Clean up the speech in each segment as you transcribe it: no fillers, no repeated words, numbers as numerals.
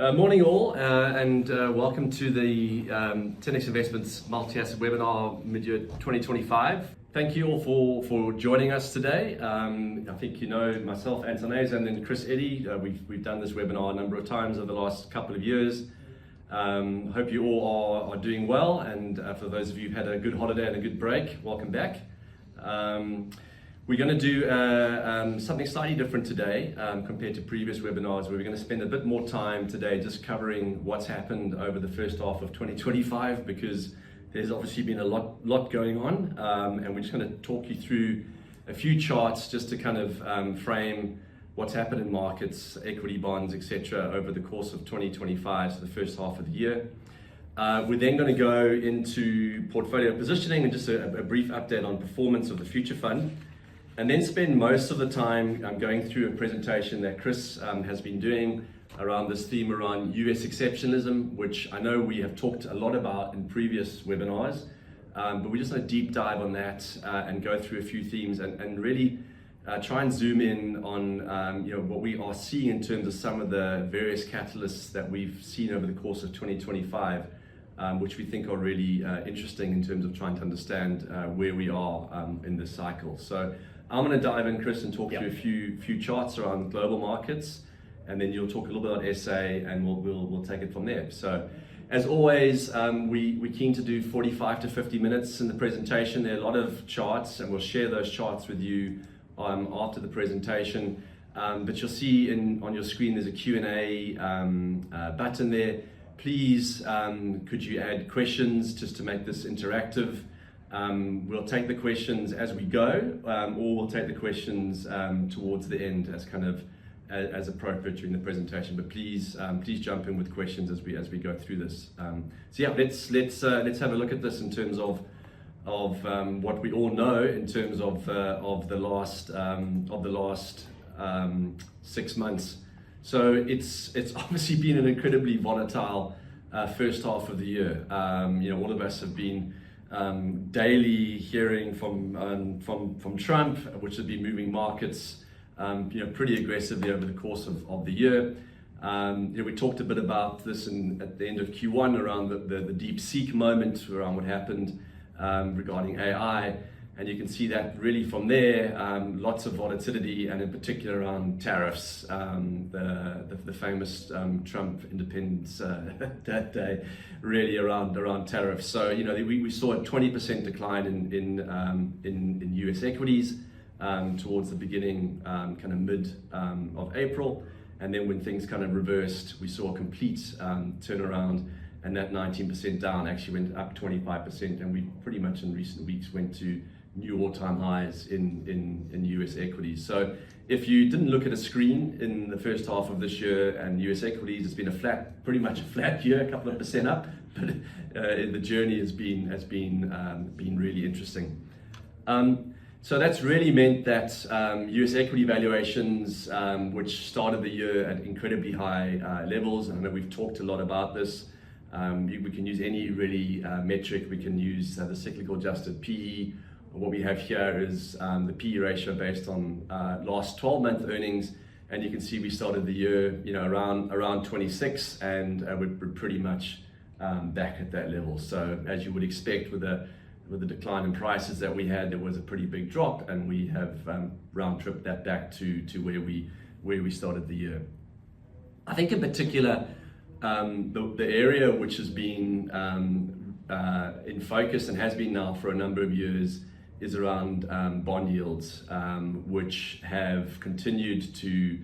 Morning all, and welcome to the 10x Investments multi-asset webinar mid-year 2025. Thank you all for joining us today. I think you know myself, Anton Eser, and then Chris Eddy. We've done this webinar a number of times over the last couple of years. Hope you all are doing well, and for those of you who've had a good holiday and a good break, welcome back. We're going to do something slightly different today compared to previous webinars, where we're going to spend a bit more time today just covering what's happened over the first half of 2025, because there's obviously been a lot going on, and we're just going to talk you through a few charts just to kind of frame what's happened in markets, equity, bonds, etc. over the course of 2025, so the first half of the year. We're then going to go into portfolio positioning and just a brief update on performance of the future fund, and then spend most of the time going through a presentation that Chris has been doing around this theme around US exceptionalism, which I know we have talked a lot about in previous webinars, but we just want to deep dive on that and go through a few themes and really try and zoom in on what we are seeing in terms of some of the various catalysts that we've seen over the course of 2025, which we think are really interesting in terms of trying to understand where we are in this cycle. So I'm going to dive in, Chris, and talk through a few charts around global markets, and then you'll talk a little bit about SA, and we'll take it from there. So, as always, we're keen to do 45 to 50 minutes in the presentation. There are a lot of charts, and we'll share those charts with you after the presentation. But you'll see on your screen there's a Q&A button there. Please, could you add questions just to make this interactive? We'll take the questions as we go, or we'll take the questions towards the end as appropriate during the presentation. But please jump in with questions as we go through this. So yeah, let's have a look at this in terms of what we all know in terms of the last 6 months. So it's obviously been an incredibly volatile first half of the year. All of us have been daily hearing from Trump, which has been moving markets pretty aggressively over the course of the year. We talked a bit about this at the end of Q1 around the deep seek moment, around what happened regarding AI, and you can see that really from there, lots of volatility, and in particular around tariffs, the famous Trump Independence Day, really around tariffs. So we saw a 20% decline in US equities towards the beginning, kind of mid of April, and then when things kind of reversed, we saw a complete turnaround, and that 19% down actually went up 25%, and we pretty much in recent weeks went to new all-time highs in US equities. So if you didn't look at a screen in the first half of this year and US equities, it's been pretty much a flat year, a couple of percent up, but the journey has been really interesting. So that's really meant that US equity valuations, which started the year at incredibly high levels, and I know we've talked a lot about this. We can use any really metric. We can use the cyclical adjusted PE. What we have here is the PE ratio based on last 12-month earnings, and you can see we started the year around 26, and we're pretty much back at that level. So as you would expect with the decline in prices that we had, there was a pretty big drop, and we have round tripped that back to where we started the year. I think in particular the area which has been in focus and has been now for a number of years is around bond yields, which have continued to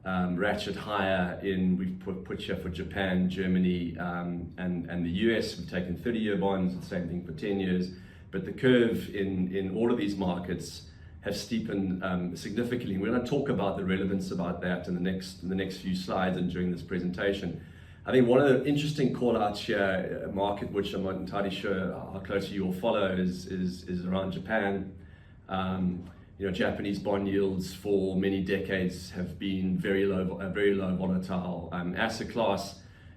ratchet higher. We've put here for Japan, Germany, and the US. We've taken 30-year bonds, the same thing for 10 years. But the curve in all of these markets have steepened significantly. We're going to talk about the relevance about that in the next few slides and during this presentation. I think one of the interesting call-outs here, a market which I'm not entirely sure how closely you will follow, is around Japan. Japanese bond yields for many decades have been very low volatile asset class,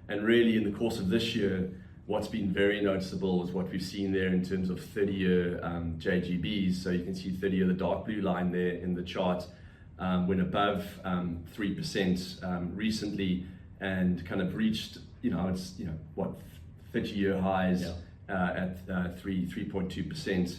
and really in the course of this year, what's been very noticeable is what we've seen there in terms of 30-year JGBs. So you can see 30-year, the dark blue line there in the chart, went above 3% recently, and kind of reached, it's 30-year highs at 3.2%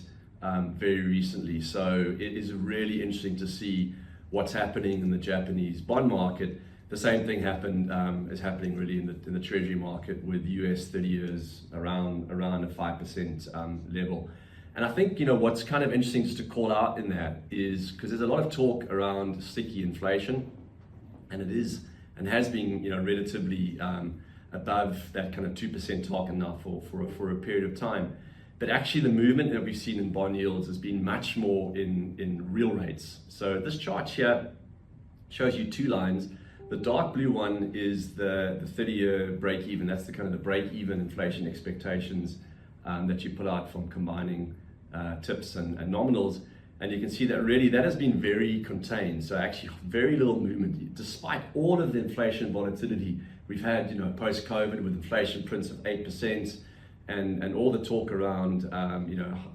very recently. So it is really interesting to see what's happening in the Japanese bond market. The same thing is happening really in the treasury market, with US 30 years around a 5% level. And I think what's kind of interesting just to call out in that is because there's a lot of talk around sticky inflation, and it is and has been relatively above that kind of 2% target now for a period of time. But actually the movement that we've seen in bond yields has been much more in real rates. So this chart here shows you two lines. The dark blue one is the 30-year break even. That's the kind of the break even inflation expectations that you pull out from combining tips and nominals. And you can see that really that has been very contained. So actually very little movement, despite all of the inflation volatility we've had, post-COVID, with inflation prints of 8% and all the talk around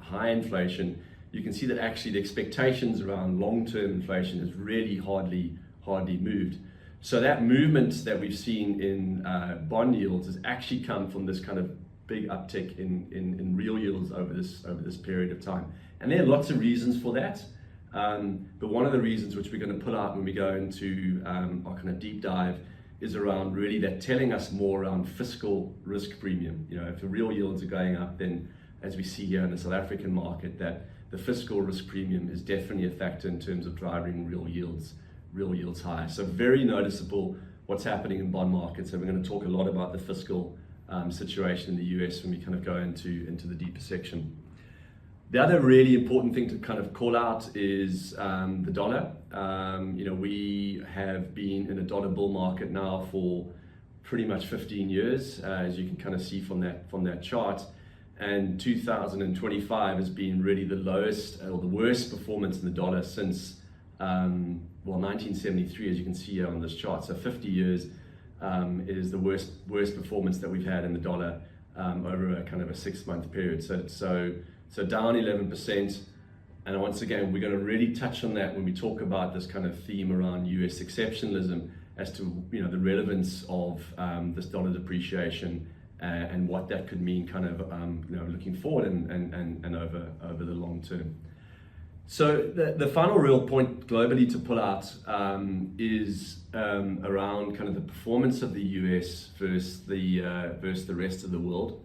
high inflation. You can see that actually the expectations around long-term inflation has really hardly moved. So that movement that we've seen in bond yields has actually come from this kind of big uptick in real yields over this period of time. And there are lots of reasons for that. But one of the reasons which we're going to pull out when we go into our kind of deep dive is around really that telling us more around fiscal risk premium. If the real yields are going up, then as we see here in the South African market, that the fiscal risk premium is definitely a factor in terms of driving real yields higher. So very noticeable what's happening in bond markets. And we're going to talk a lot about the fiscal situation in the US when we kind of go into the deeper section. The other really important thing to kind of call out is the dollar. We have been in a dollar bull market now for pretty much 15 years, as you can kind of see from that chart. And 2025 has been really the lowest or the worst performance in the dollar since 1973, as you can see here on this chart. So 50 years is the worst performance that we've had in the dollar over a kind of a 6-month period. So down 11%. And once again, we're going to really touch on that when we talk about this kind of theme around US exceptionalism as to the relevance of this dollar depreciation and what that could mean kind of looking forward and over the long term. So the final real point globally to pull out is around kind of the performance of the US versus the rest of the world.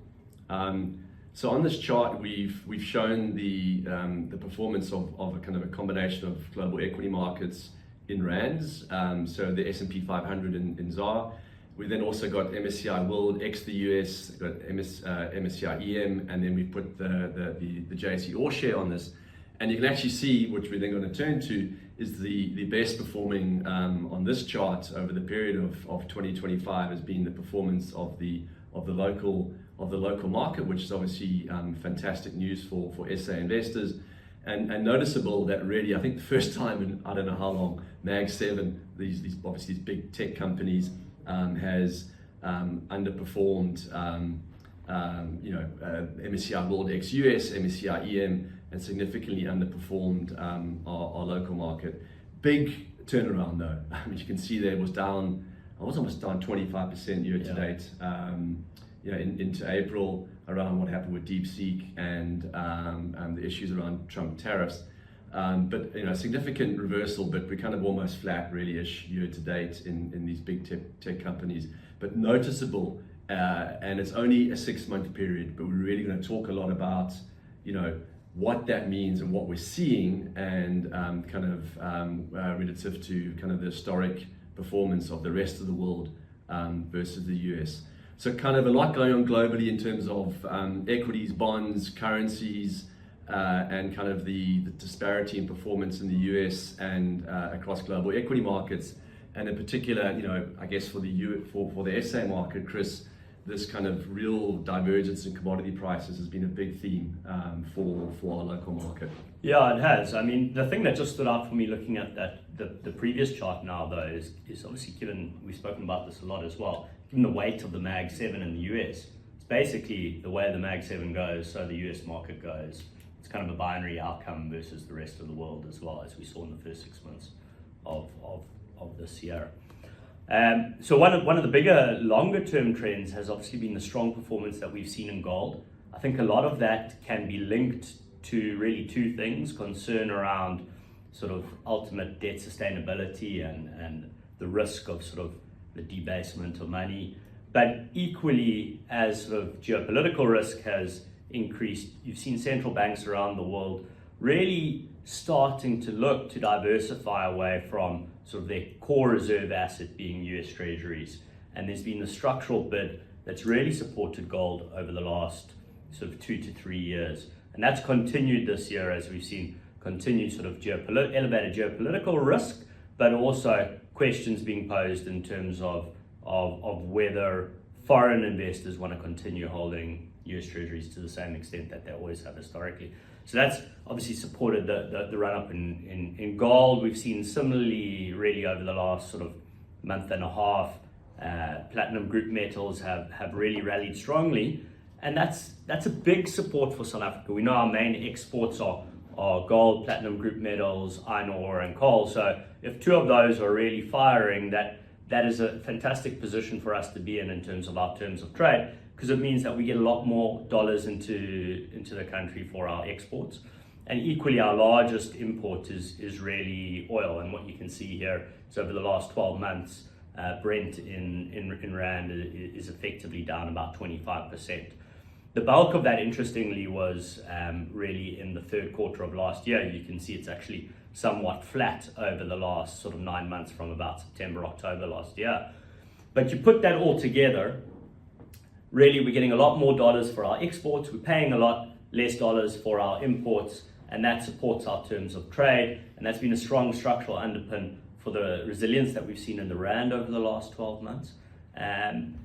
So on this chart, we've shown the performance of a kind of a combination of global equity markets in rands. So the S&P 500 in ZAR. We then also got MSCI World X the US, got MSCI EM, and then we put the JSE All Share on this. And you can actually see, which we're then going to turn to, is the best performing on this chart over the period of 2025 has been the performance of the local market, which is obviously fantastic news for SA investors, and noticeable that really, I think the first time in I don't know how long, Mag 7, these obviously these big tech companies has underperformed MSCI World X US, MSCI EM, and significantly underperformed our local market. Big turnaround though. You can see there it was down. I was almost down 25% year to date. Into April, around what happened with DeepSeek and the issues around Trump tariffs. But significant reversal, but we're kind of almost flat really-ish year to date in these big tech companies. But noticeable, and it's only a 6-month period, but we're really going to talk a lot about, what that means and what we're seeing, and relative to kind of the historic performance of the rest of the world versus the US. So kind of a lot going on globally in terms of equities, bonds, currencies, and kind of the disparity in performance in the US and across global equity markets. And in particular, I guess for the SA market, Chris, this kind of real divergence in commodity prices has been a big theme for our local market. Yeah, it has. I mean, the thing that just stood out for me looking at the previous chart now, though, is obviously, given we've spoken about this a lot as well, given the weight of the Mag 7 in the US, it's basically the way the Mag 7 goes, so the US market goes. It's kind of a binary outcome versus the rest of the world as well, as we saw in the first 6 months of this year. So one of the bigger longer term trends has obviously been the strong performance that we've seen in gold. I think a lot of that can be linked to really two things: concern around sort of ultimate debt sustainability and the risk of sort of the debasement of money. But equally, as sort of geopolitical risk has increased, you've seen central banks around the world really starting to look to diversify away from sort of their core reserve asset being US Treasuries. And there's been the structural bid that's really supported gold over the last sort of 2 to 3 years. And that's continued this year as we've seen continued sort of elevated geopolitical risk, but also questions being posed in terms of whether foreign investors want to continue holding US Treasuries to the same extent that they always have historically. So that's obviously supported the run-up in gold. We've seen similarly really over the last sort of month and a half, platinum group metals have really rallied strongly. And that's a big support for South Africa. We know our main exports are gold, platinum group metals, iron ore and coal. So if two of those are really firing, that is a fantastic position for us to be in terms of our terms of trade, because it means that we get a lot more dollars into the country for our exports. And equally, our largest import is really oil. And what you can see here is over the last 12 months, Brent in Rand is effectively down about 25%. The bulk of that, interestingly, was really in the third quarter of last year. You can see it's actually somewhat flat over the last sort of 9 months from about September, October last year. But you put that all together, really we're getting a lot more dollars for our exports, we're paying a lot less dollars for our imports, and that supports our terms of trade. And that's been a strong structural underpin for the resilience that we've seen in the Rand over the last 12 months. And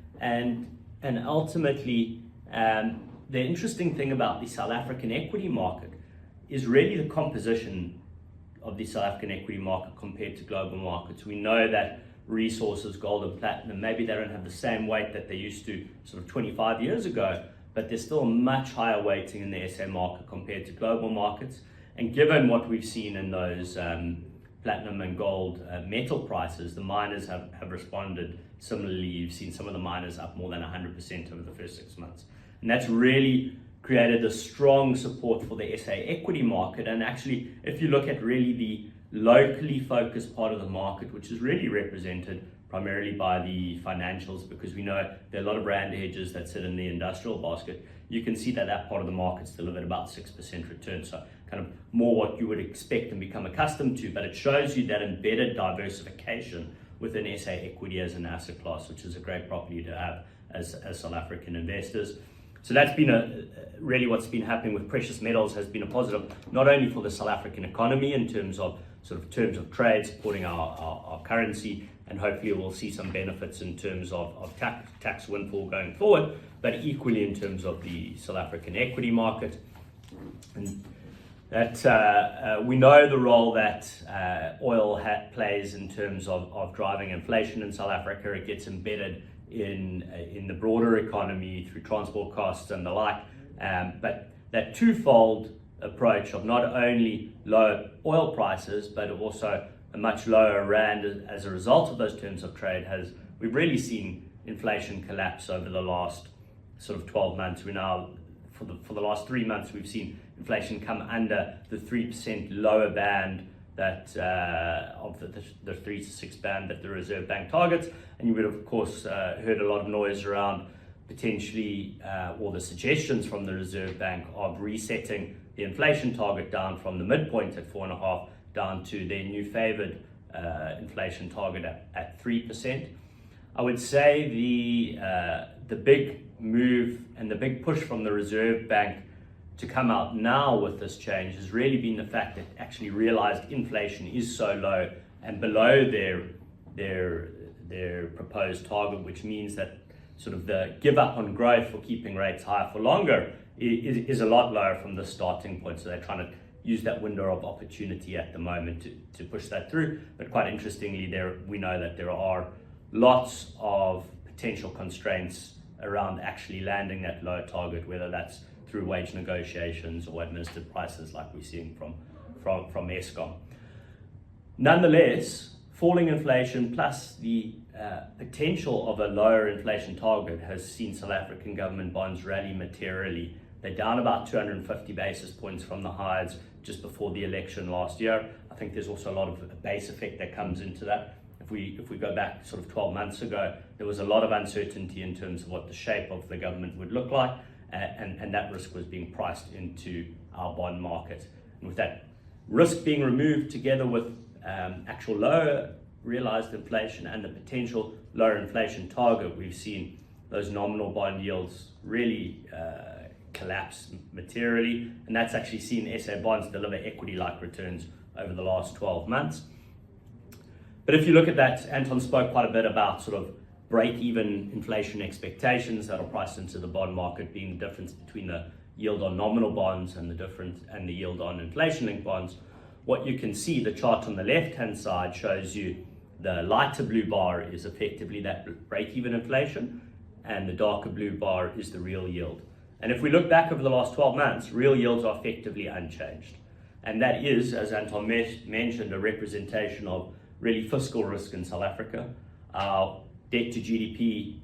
ultimately, the interesting thing about the South African equity market is really the composition of the South African equity market compared to global markets. We know that resources, gold and platinum, maybe they don't have the same weight that they used to sort of 25 years ago, but there's still a much higher weighting in the SA market compared to global markets. And given what we've seen in those platinum and gold metal prices, the miners have responded similarly. You've seen some of the miners up more than 100% over the first 6 months. And that's really created a strong support for the SA equity market. And actually, if you look at really the locally focused part of the market, which is really represented primarily by the financials, because we know there are a lot of Rand hedges that sit in the industrial basket, you can see that part of the market's delivered about 6% return. So kind of more what you would expect and become accustomed to, but it shows you that embedded diversification within SA equity as an asset class, which is a great property to have as South African investors. So that's been really what's been happening with precious metals has been a positive, not only for the South African economy in terms of terms of trade, supporting our currency, and hopefully we'll see some benefits in terms of tax windfall going forward, but equally in terms of the South African equity market. And that we know the role that oil plays in terms of driving inflation in South Africa. It gets embedded in the broader economy through transport costs and the like. But that twofold approach of not only low oil prices, but also a much lower Rand as a result of those terms of trade we've really seen inflation collapse over the last sort of 12 months. We're now, for the last 3 months, we've seen inflation come under the 3% lower band that of the 3 to 6 band that the Reserve Bank targets. And you would have, of course, heard a lot of noise around potentially, or the suggestions from the Reserve Bank of resetting the inflation target down from the midpoint at 4.5 down to their new favored inflation target at 3%. I would say the big move and the big push from the Reserve Bank to come out now with this change has really been the fact that actually realized inflation is so low and below their proposed target, which means that sort of the give up on growth for keeping rates higher for longer is a lot lower from the starting point. So they're trying to use that window of opportunity at the moment to push that through. But quite interestingly, we know that there are lots of potential constraints around actually landing that lower target, whether that's through wage negotiations or administered prices like we're seeing from Eskom. Nonetheless, falling inflation plus the potential of a lower inflation target has seen South African government bonds rally materially. They're down about 250 basis points from the highs just before the election last year. I think there's also a lot of base effect that comes into that. If we go back sort of 12 months ago, there was a lot of uncertainty in terms of what the shape of the government would look like, and that risk was being priced into our bond market. And with that risk being removed together with actual lower realized inflation and the potential lower inflation target, we've seen those nominal bond yields really collapse materially, and that's actually seen SA bonds deliver equity-like returns over the last 12 months. But if you look at that, Anton spoke quite a bit about sort of break-even inflation expectations that are priced into the bond market, being the difference between the yield on nominal bonds and the yield on inflation-linked bonds. What you can see, the chart on the left-hand side shows you the lighter blue bar is effectively that break-even inflation, and the darker blue bar is the real yield. And if we look back over the last 12 months, real yields are effectively unchanged. And that is, as Anton mentioned, a representation of really fiscal risk in South Africa. Our debt to GDP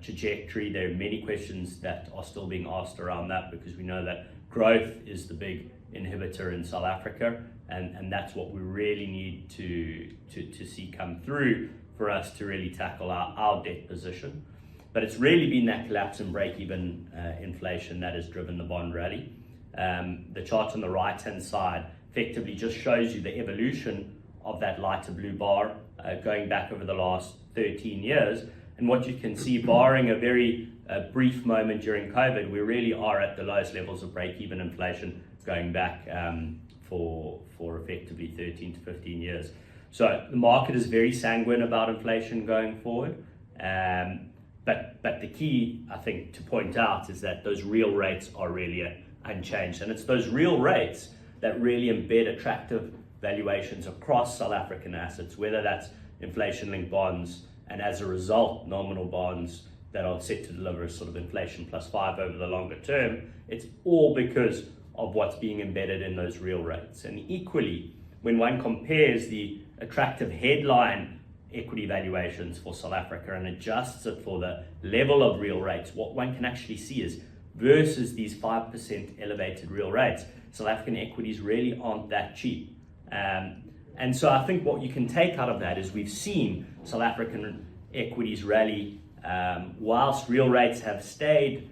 trajectory, there are many questions that are still being asked around that, because we know that growth is the big inhibitor in South Africa, and that's what we really need to see come through for us to really tackle our debt position. But it's really been that collapse in break-even inflation that has driven the bond rally. The chart on the right-hand side effectively just shows you the evolution of that lighter blue bar going back over the last 13 years. And what you can see, barring a very brief moment during COVID, we really are at the lowest levels of break-even inflation going back for effectively 13 to 15 years. So the market is very sanguine about inflation going forward. But the key, I think, to point out is that those real rates are really unchanged. And it's those real rates that really embed attractive valuations across South African assets, whether that's inflation-linked bonds, and as a result, nominal bonds that are set to deliver sort of inflation +5 over the longer term. It's all because of what's being embedded in those real rates. And equally, when one compares the attractive headline equity valuations for South Africa and adjusts it for the level of real rates, what one can actually see is versus these 5% elevated real rates, South African equities really aren't that cheap. And so I think what you can take out of that is we've seen South African equities rally whilst real rates have stayed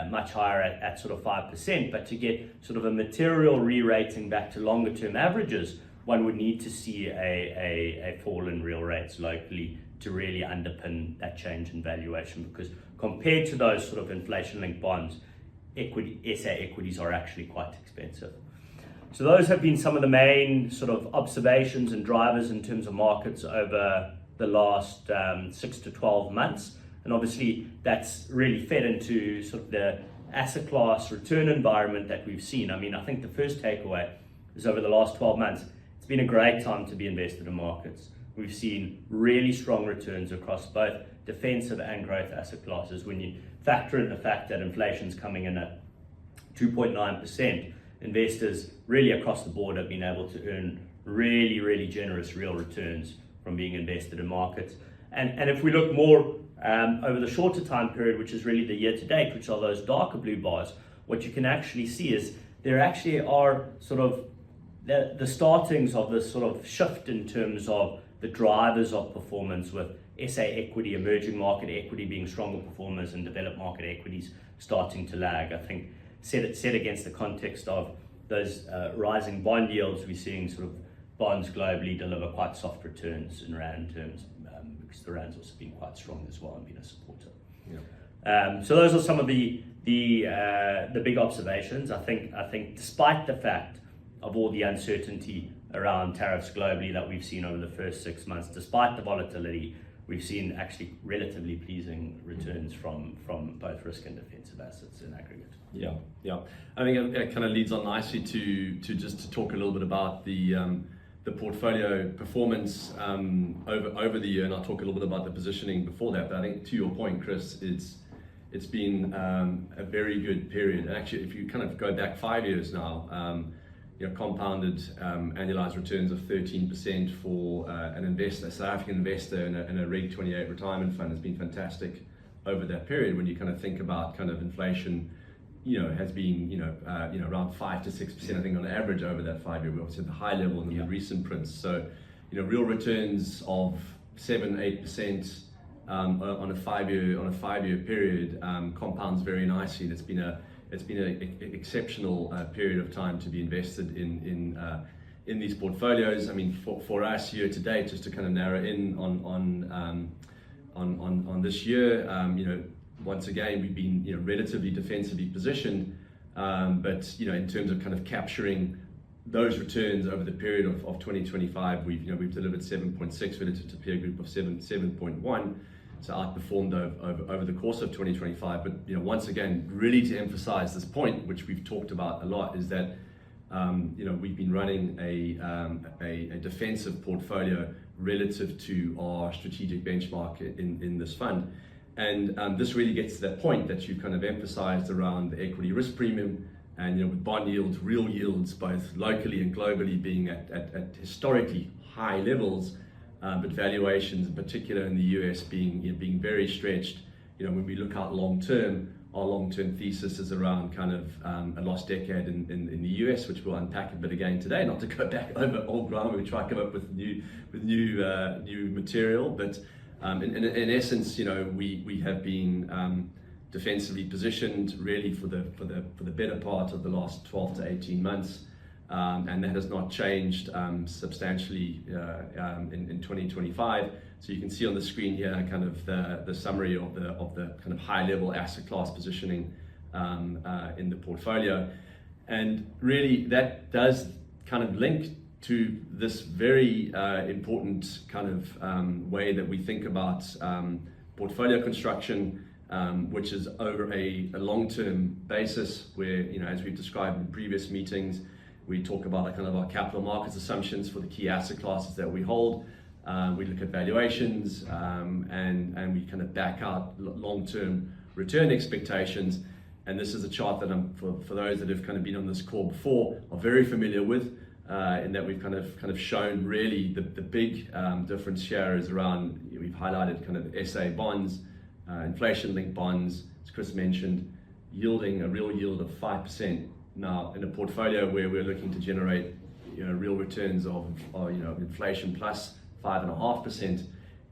much higher at sort of 5%, but to get sort of a material re-rating back to longer term averages, one would need to see a fall in real rates locally to really underpin that change in valuation, because compared to those sort of inflation-linked bonds, SA equities are actually quite expensive. So those have been some of the main sort of observations and drivers in terms of markets over the last 6 to 12 months. And obviously that's really fed into sort of the asset class return environment that we've seen. I mean, I think the first takeaway is over the last 12 months, it's been a great time to be invested in markets. We've seen really strong returns across both defensive and growth asset classes. When you factor in the fact that inflation's coming in at 2.9%, investors really across the board have been able to earn really, really generous real returns from being invested in markets. And if we look more over the shorter time period, which is really the year to date, which are those darker blue bars, what you can actually see is there actually are sort of the startings of this sort of shift in terms of the drivers of performance, with SA equity, emerging market equity being stronger performers and developed market equities starting to lag. I think set against the context of those rising bond yields, we're seeing sort of bonds globally deliver quite soft returns in rand terms, because the rand's also been quite strong as well and been a supporter. Yeah. So those are some of the big observations. I think despite the fact of all the uncertainty around tariffs globally that we've seen over the first 6 months, despite the volatility, we've seen actually relatively pleasing returns from both risk and defensive assets in aggregate. Yeah. I think it kind of leads on nicely to talk a little bit about the portfolio performance over the year, and I'll talk a little bit about the positioning before that. But I think to your point, Chris, it's been a very good period. And actually, if you kind of go back 5 years now, compounded annualized returns of 13% for an investor, a South African investor in a Reg 28 retirement fund has been fantastic over that period. When you kind of think about kind of inflation, has been around 5 to 6%, I think, on average over that 5 year. We're obviously at the high level in the recent prints. So real returns of 7-8% on a 5 year period compounds very nicely. It's been an exceptional period of time to be invested in these portfolios. I mean, for us year to date, just to kind of narrow in on this year, once again we've been relatively defensively positioned, but in terms of kind of capturing those returns over the period of 2025, we've delivered 7.6 relative to peer group of 7.1. So outperformed over the course of 2025. But once again, really to emphasize this point, which we've talked about a lot, is that we've been running a defensive portfolio relative to our strategic benchmark in this fund. And this really gets to that point that you've kind of emphasized around the equity risk premium, and with bond yields, real yields, both locally and globally, being at historically high levels. But valuations, in particular in the US, being very stretched. When we look out long term, our long term thesis is around kind of a lost decade in the US, which we'll unpack a bit again today. Not to go back over old ground, we try to come up with new material. But in essence, we have been defensively positioned really for the better part of the last 12 to 18 months. And that has not changed substantially in 2025. So you can see on the screen here kind of the summary of the kind of high level asset class positioning in the portfolio. And really that does kind of link to this very important kind of way that we think about portfolio construction, which is over a long-term basis where, as we've described in previous meetings, we talk about kind of our capital markets assumptions for the key asset classes that we hold. We look at valuations and we kind of back out long-term return expectations. And this is a chart that for those that have kind of been on this call before are very familiar with, in that we've kind of shown really the big difference here is around, we've highlighted kind of SA bonds, inflation-linked bonds, as Chris mentioned, yielding a real yield of 5%. Now, in a portfolio where we're looking to generate real returns of inflation plus 5.5%,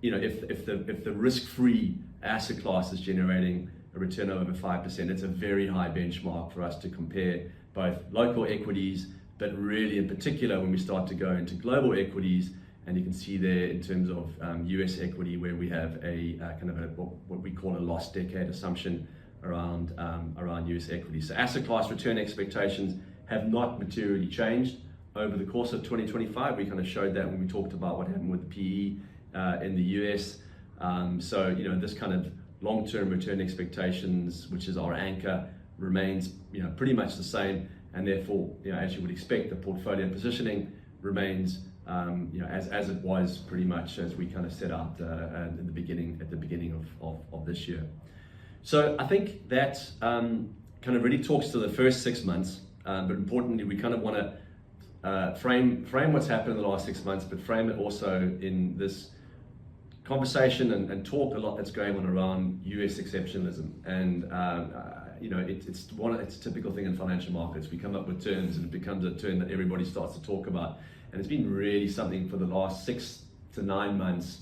if the risk-free asset class is generating a return of over 5%, it's a very high benchmark for us to compare both local equities, but really in particular when we start to go into global equities. And you can see there in terms of US equity, where we have a kind of what we call a lost decade assumption around US equity. So asset class return expectations have not materially changed over the course of 2025. We kind of showed that when we talked about what happened with PE in the US. So this kind of long-term return expectations, which is our anchor, remains pretty much the same, and therefore as you would expect, the portfolio positioning remains as it was pretty much as we kind of set out at the beginning of this year. So I think that kind of really talks to the first 6 months, but importantly, we kind of want to frame what's happened in the last 6 months, but frame it also in this conversation and talk a lot that's going on around US exceptionalism. And it's a typical thing in financial markets. We come up with terms and it becomes a term that everybody starts to talk about. And it's been really something for the last 6 to 9 months,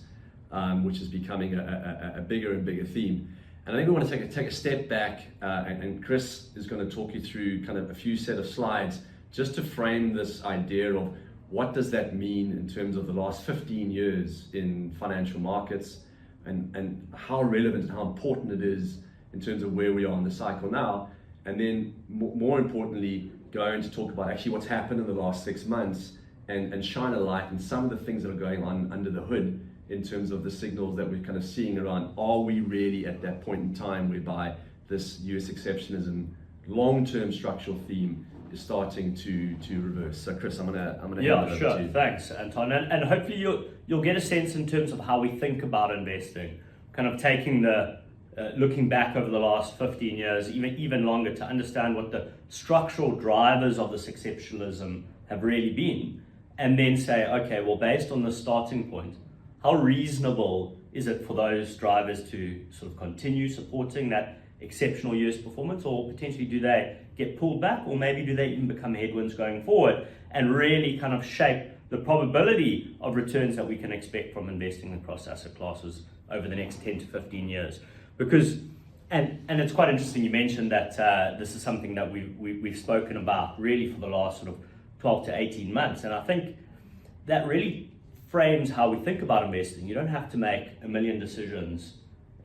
which is becoming a bigger and bigger theme. And I think we want to take a step back, and Chris is going to talk you through kind of a few set of slides just to frame this idea of what does that mean in terms of the last 15 years in financial markets, and how relevant and how important it is in terms of where we are in the cycle now. And then more importantly, going to talk about actually what's happened in the last 6 months and shine a light on some of the things that are going on under the hood in terms of the signals that we're kind of seeing around, are we really at that point in time whereby this US exceptionalism long-term structural theme is starting to reverse. So Chris, I'm gonna hand it over to you. Thanks, Anton, and hopefully you'll get a sense in terms of how we think about investing, kind of taking the looking back over the last 15 years, even longer, to understand what the structural drivers of this exceptionalism have really been, and then say, okay, well, based on the starting point, how reasonable is it for those drivers to sort of continue supporting that exceptional US performance, or potentially do they get pulled back, or maybe do they even become headwinds going forward, and really kind of shape the probability of returns that we can expect from investing across asset classes over the next 10 to 15 years. Because, and it's quite interesting you mentioned that this is something that we've spoken about really for the last sort of 12 to 18 months, and I think that really frames how we think about investing. You don't have to make a million decisions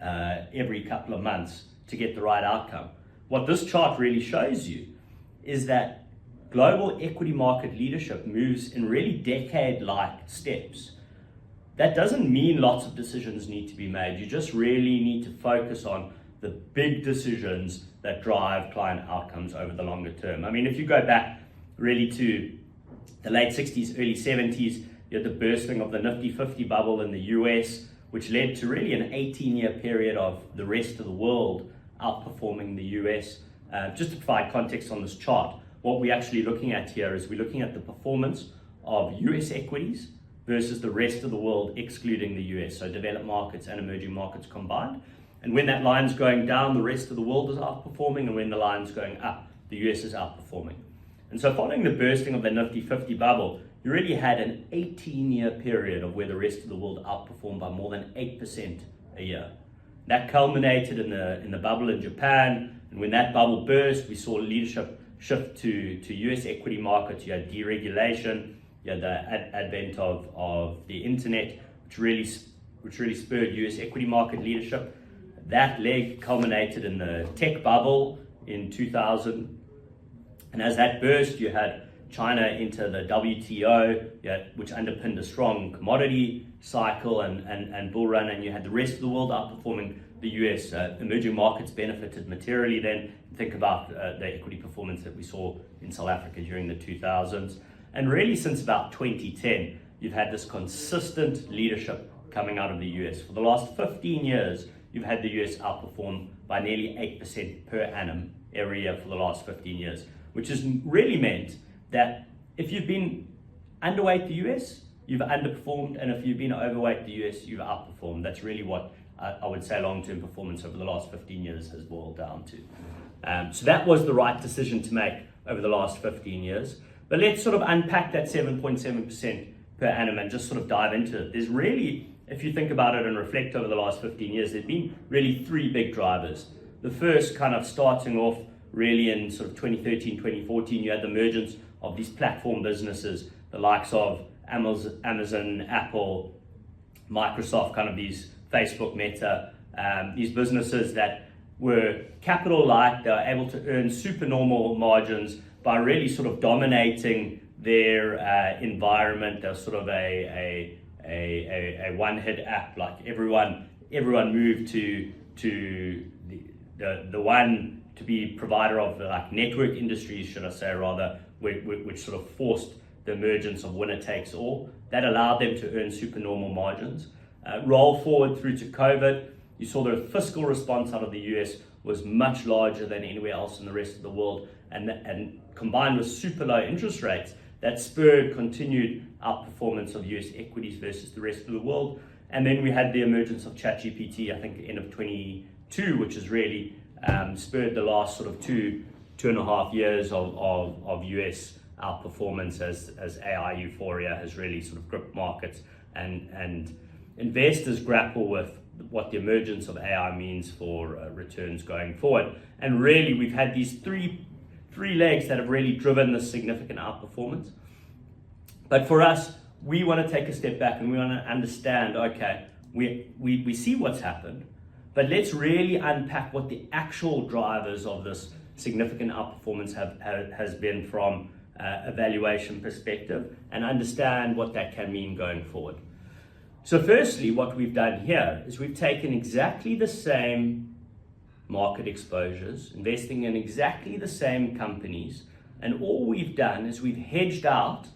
every couple of months to get the right outcome. What this chart really shows you is that global equity market leadership moves in really decade-like steps. That doesn't mean lots of decisions need to be made. You just really need to focus on the big decisions that drive client outcomes over the longer term. I mean, if you go back really to the late 60s, early 70s, you had the bursting of the Nifty 50 bubble in the US, which led to really an 18-year period of the rest of the world outperforming the US. Just to provide context on this chart, what we're actually looking at here is we're looking at the performance of US equities versus the rest of the world, excluding the US, so developed markets and emerging markets combined. And when that line's going down, the rest of the world is outperforming, and when the line's going up, the US is outperforming. And so following the bursting of the Nifty 50 bubble, you really had an 18-year period of where the rest of the world outperformed by more than 8% a year. That culminated in the bubble in Japan, and when that bubble burst, we saw leadership shift to US equity markets. You had deregulation, you had the advent of the internet, which really spurred US equity market leadership. That leg culminated in the tech bubble in 2000, and as that burst, you had China enter the WTO, which underpinned a strong commodity cycle and bull run, and you had the rest of the world outperforming the US. Emerging markets benefited materially then. Think about the equity performance that we saw in South Africa during the 2000s. And really since about 2010, you've had this consistent leadership coming out of the US. For the last 15 years, you've had the US outperform by nearly 8% per annum every year for the last 15 years, which has really meant that if you've been underweight the US, you've underperformed, and if you've been overweight the US, you've outperformed. That's really what I would say long-term performance over the last 15 years has boiled down to. So that was the right decision to make over the last 15 years. But let's sort of unpack that 7.7% per annum and just sort of dive into it. There's really, if you think about it and reflect over the last 15 years, there's been really three big drivers. The first kind of starting off really in sort of 2013, 2014, you had the emergence of these platform businesses, the likes of Amazon, Apple, Microsoft, kind of these Facebook, Meta, these businesses that were capital light. They were able to earn supernormal margins by really sort of dominating their environment. They're sort of a one-hit app. Like everyone moved to the one to be provider of like network industries, should I say rather, which sort of forced the emergence of winner takes all. That allowed them to earn supernormal margins. Roll forward through to COVID, you saw the fiscal response out of the US was much larger than anywhere else in the rest of the world, and combined with super low interest rates, that spurred continued outperformance of US equities versus the rest of the world. And then we had the emergence of ChatGPT, I think end of 22, which has really spurred the last sort of two and a half years of US outperformance as AI euphoria has really sort of gripped markets, and investors grapple with what the emergence of AI means for returns going forward. And really we've had these three legs that have really driven this significant outperformance. But for us, we want to take a step back and we want to understand, okay, we see what's happened, but let's really unpack what the actual drivers of this significant outperformance has been from a valuation perspective, and understand what that can mean going forward. So firstly, what we've done here is we've taken exactly the same market exposures, investing in exactly the same companies, and all we've done is we've hedged out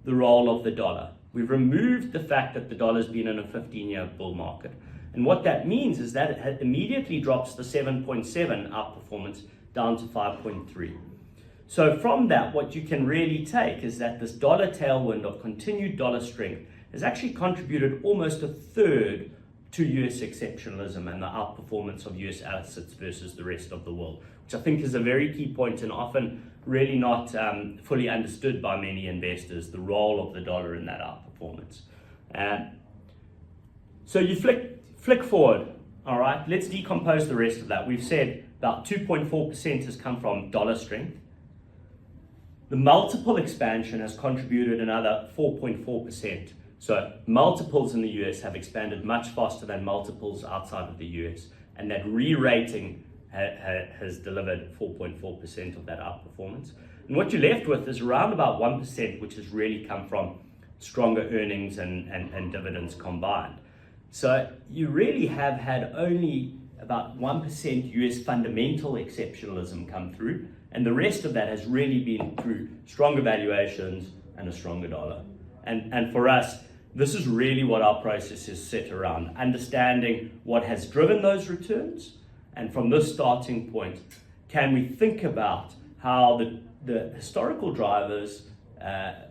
the role of the dollar. We've removed the fact that the dollar's been in a 15-year bull market, And what that means is that it immediately drops the 7.7 outperformance down to 5.3. So from that, what you can really take is that this dollar tailwind of continued dollar strength has actually contributed almost a third to US exceptionalism and the outperformance of US assets versus the rest of the world, which I think is a very key point and often really not fully understood by many investors, the role of the dollar in that outperformance. So you flick forward, all right, let's decompose the rest of that. We've said about 2.4% has come from dollar strength. The multiple expansion has contributed another 4.4%. So multiples in the US have expanded much faster than multiples outside of the US, and that re-rating has delivered 4.4% of that outperformance. And what you're left with is around about 1%, which has really come from stronger earnings and dividends combined. So you really have had only about 1% US fundamental exceptionalism come through, and the rest of that has really been through stronger valuations and a stronger dollar. And for us, this is really what our process is set around, understanding what has driven those returns, and from this starting point, can we think about how the historical drivers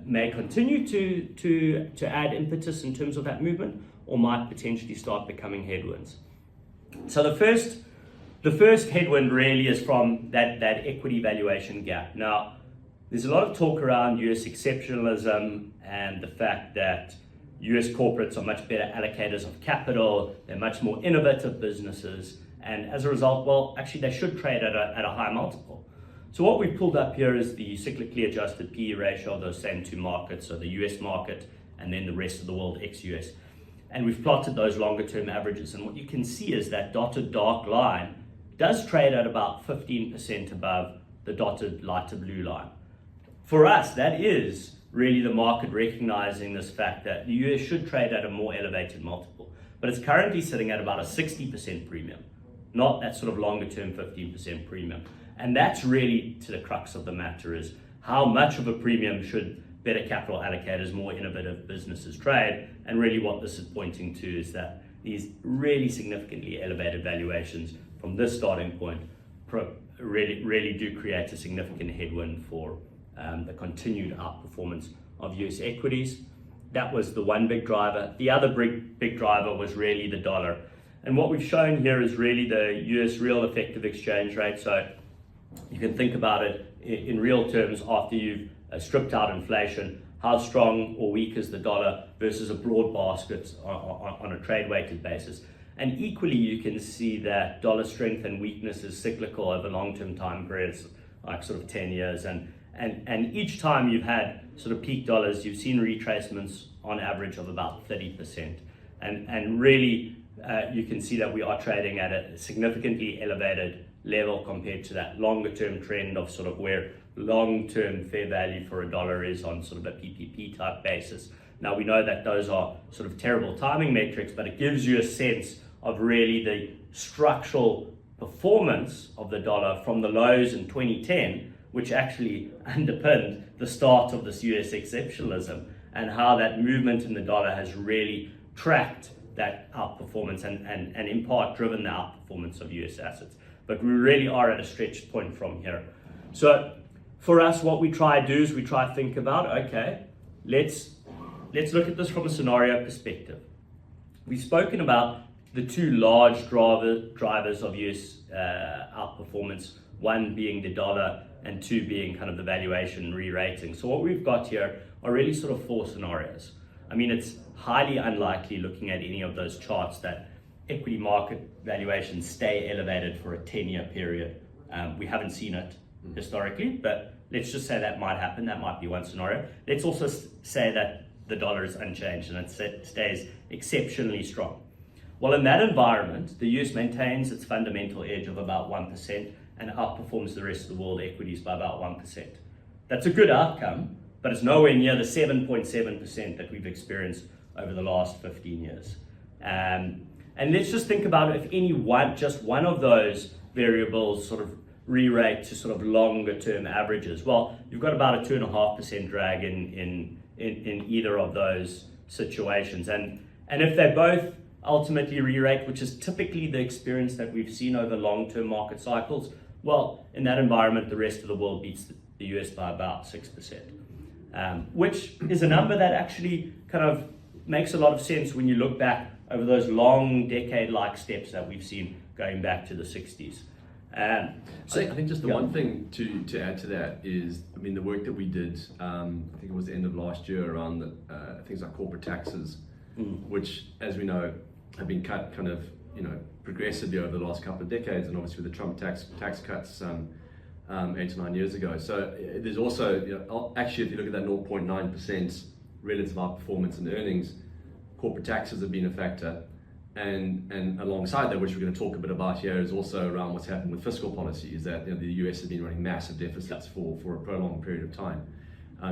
may continue to add impetus in terms of that movement, or might potentially start becoming headwinds. So the first headwind really is from that equity valuation gap. Now, there's a lot of talk around US exceptionalism and the fact that US corporates are much better allocators of capital, they're much more innovative businesses, and as a result, well, actually they should trade at a high multiple. So what we've pulled up here is the cyclically adjusted PE ratio of those same two markets, so the US market and then the rest of the world ex-US. And we've plotted those longer term averages, and what you can see is that dotted dark line does trade at about 15% above the dotted lighter blue line. For us, that is really the market recognizing this fact that the US should trade at a more elevated multiple, but it's currently sitting at about a 60% premium, not that sort of longer term 15% premium. And that's really to the crux of the matter, is how much of a premium should better capital allocators, more innovative businesses trade. And really what this is pointing to is that these really significantly elevated valuations from this starting point really do create a significant headwind for the continued outperformance of US equities. That was the one big driver. The other big driver was really the dollar. And what we've shown here is really the US real effective exchange rate. So you can think about it in real terms after you've stripped out inflation, how strong or weak is the dollar versus a broad basket on a trade weighted basis. And equally, you can see that dollar strength and weakness is cyclical over long-term time periods, like sort of 10 years. And each time you've had sort of peak dollars, you've seen retracements on average of about 30%. And really, you can see that we are trading at a significantly elevated level compared to that longer term trend of sort of where long-term fair value for a dollar is on sort of a PPP type basis. Now we know that those are sort of terrible timing metrics, but it gives you a sense of really the structural performance of the dollar from the lows in 2010, which actually underpinned the start of this US exceptionalism, and how that movement in the dollar has really tracked that outperformance and in part driven the outperformance of US assets. But we really are at a stretched point from here. So for us, what we try to do is we try to think about, okay, let's look at this from a scenario perspective. We've spoken about the two large drivers of US outperformance, one being the dollar and two being kind of the valuation re-rating. So what we've got here are really sort of four scenarios. I mean, it's highly unlikely looking at any of those charts that equity market valuations stay elevated for a 10-year period. We haven't seen it historically, but let's just say that might happen. That might be one scenario. Let's also say that the dollar is unchanged and it stays exceptionally strong. Well, in that environment, the US maintains its fundamental edge of about 1% and outperforms the rest of the world equities by about 1%. That's a good outcome, but it's nowhere near the 7.7% that we've experienced over the last 15 years. And let's just think about if just one of those variables sort of re-rate to sort of longer term averages. Well, you've got about a 2.5% drag in either of those situations. And if they both ultimately re-rate, which is typically the experience that we've seen over long-term market cycles, well, in that environment, the rest of the world beats the US by about 6%, which is a number that actually kind of makes a lot of sense when you look back over those long decade-like steps that we've seen going back to the 60s. I think just the one thing to add to that is, I mean, the work that we did, I think it was the end of last year around the, things like corporate taxes, which, as we know, have been cut kind of, progressively over the last couple of decades, and obviously with the Trump tax cuts 8 to 9 years ago. So there's also, actually, if you look at that 0.9% relative outperformance in earnings, corporate taxes have been a factor. And alongside that, which we're going to talk a bit about here, is also around what's happened with fiscal policy, is that the US has been running massive deficits for a prolonged period of time.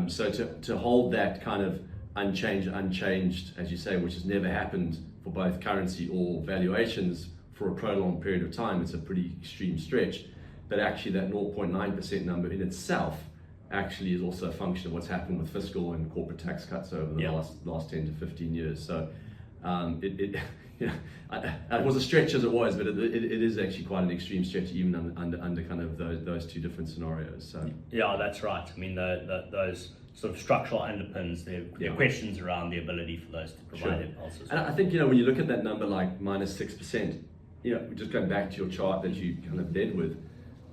So to hold that kind of unchanged, as you say, which has never happened for both currency or valuations for a prolonged period of time, it's a pretty extreme stretch. But actually that 0.9% number in itself actually is also a function of what's happened with fiscal and corporate tax cuts over the last 10 to 15 years. So it was a stretch as it was, but it is actually quite an extreme stretch even under kind of those two different scenarios. So yeah, that's right. I mean, those sort of structural underpins, there are questions around the ability for those to provide impulses. And I think, when you look at that number like minus 6%, just going back to your chart that you kind of led with,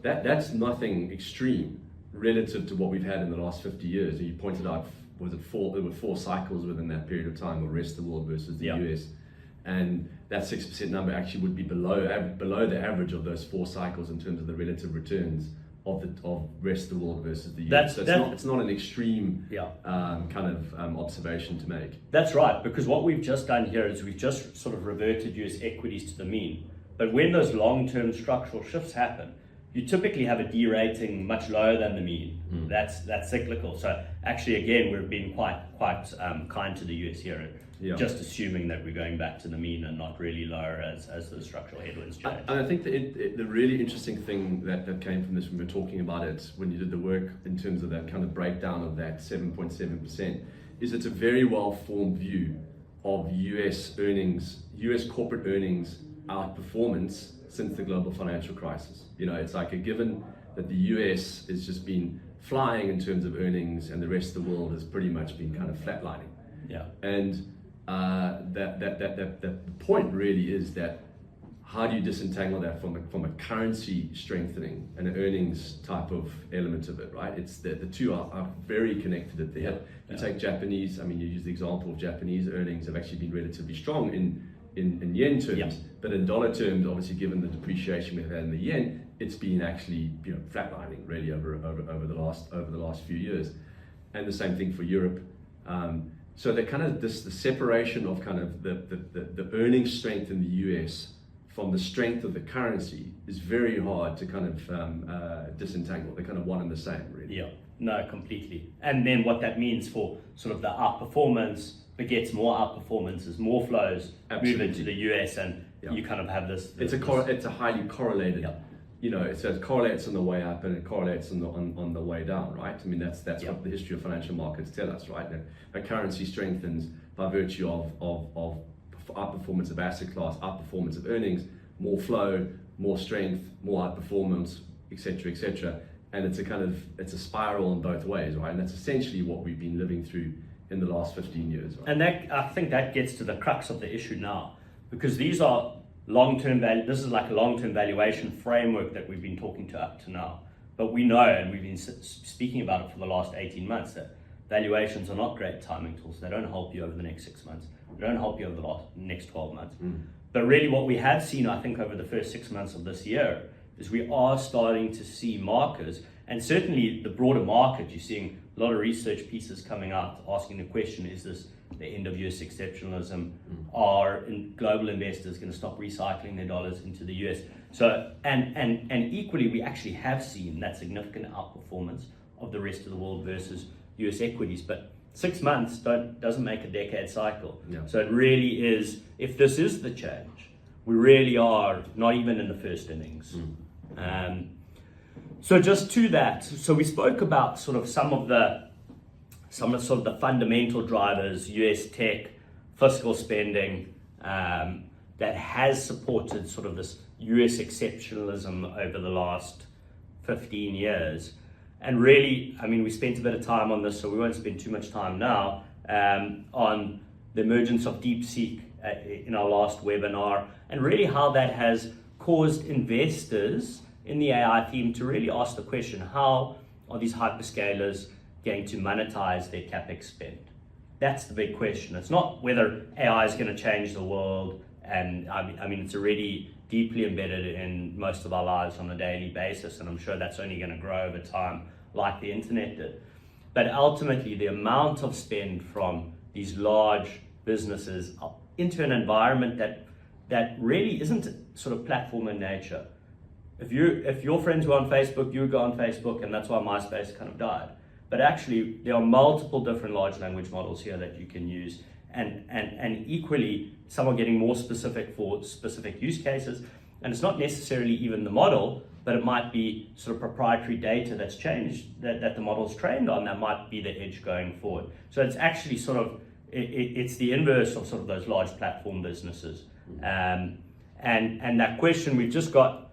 that's nothing extreme relative to what we've had in the last 50 years. And you pointed out, there were 4 cycles within that period of time, the rest of the world versus the US. And that 6% number actually would be below the average of those 4 cycles in terms of the relative returns of rest of the world versus the US. So it's not an extreme kind of observation to make. That's right, because what we've just done here is we've just sort of reverted US equities to the mean. But when those long-term structural shifts happen, you typically have a derating much lower than the mean. That's cyclical. So actually, again, we're being quite kind to the US here, just assuming that we're going back to the mean and not really lower as the structural headwinds change. And I think the really interesting thing that came from this when we were talking about it, when you did the work in terms of that kind of breakdown of that 7.7%, is it's a very well-formed view of US earnings, US corporate earnings outperformance since the global financial crisis. It's like a given that the US has just been flying in terms of earnings, and the rest of the world has pretty much been kind of flatlining. And the point really is that how do you disentangle that from a currency strengthening and an earnings type of element of it, right? It's the two are very connected at the hip. You take Japanese, I mean, you use the example of Japanese earnings have actually been relatively strong in yen terms, but in dollar terms, obviously, given the depreciation we've had in the yen, it's been actually flatlining really over the last few years, and the same thing for Europe. So the kind of the separation of kind of the earnings strength in the US from the strength of the currency is very hard to kind of disentangle. They're kind of one and the same, really. Yeah, no, completely. And then what that means for sort of the outperformance begets more outperformance as more flows move into the US, and you kind of have this. It's a highly correlated. It correlates on the way up and it correlates on the way down, right? I mean, that's what the history of financial markets tell us, right? That a currency strengthens by virtue of outperformance of asset class, outperformance of earnings, more flow, more strength, more outperformance, etc. And it's a spiral in both ways, right? And that's essentially what we've been living through in the last 15 years. Right? And I think that gets to the crux of the issue now, because these are long-term value. This is like a long-term valuation framework that we've been talking to up to now. But we know, and we've been speaking about it for the last 18 months, that valuations are not great timing tools. They don't help you over the next 6 months. They don't help you over the next 12 months. But really what we have seen, I think, over the first 6 months of this year is we are starting to see markers, and certainly the broader market, you're seeing a lot of research pieces coming out asking the question, is this the end of US exceptionalism? Are global investors going to stop recycling their dollars into the US? So, and equally, we actually have seen that significant outperformance of the rest of the world versus US equities. But 6 months doesn't make a decade cycle. So it really is, if this is the change, we really are not even in the first innings. So just to that, so we spoke about sort of some of the fundamental drivers, US tech, fiscal spending, that has supported sort of this US exceptionalism over the last 15 years. And really, I mean, we spent a bit of time on this, so we won't spend too much time now, on the emergence of DeepSeek in our last webinar, and really how that has caused investors in the AI theme to really ask the question, how are these hyperscalers going to monetize their CapEx spend? That's the big question. It's not whether AI is going to change the world, and I mean it's already deeply embedded in most of our lives on a daily basis, and I'm sure that's only going to grow over time like the internet did. But ultimately, the amount of spend from these large businesses into an environment that really isn't sort of platform in nature. If your friends were on Facebook, you would go on Facebook, and that's why MySpace kind of died. But actually, there are multiple different large language models here that you can use, and equally, some are getting more specific for specific use cases, and it's not necessarily even the model, but it might be sort of proprietary data that's changed, that the model's trained on, that might be the edge going forward. So it's actually sort of, it's the inverse of sort of those large platform businesses. And that question, we've just got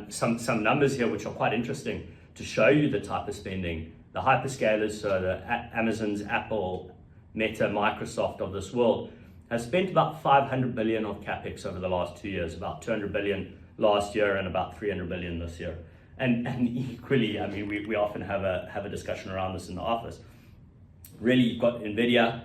some numbers here which are quite interesting to show you the type of spending. The hyperscalers, so the Amazon's, Apple, Meta, Microsoft of this world, has spent about 500 billion of CapEx over the last 2 years, about 200 billion last year and about 300 billion this year. And equally, I mean, we often have a discussion around this in the office. Really, you've got NVIDIA,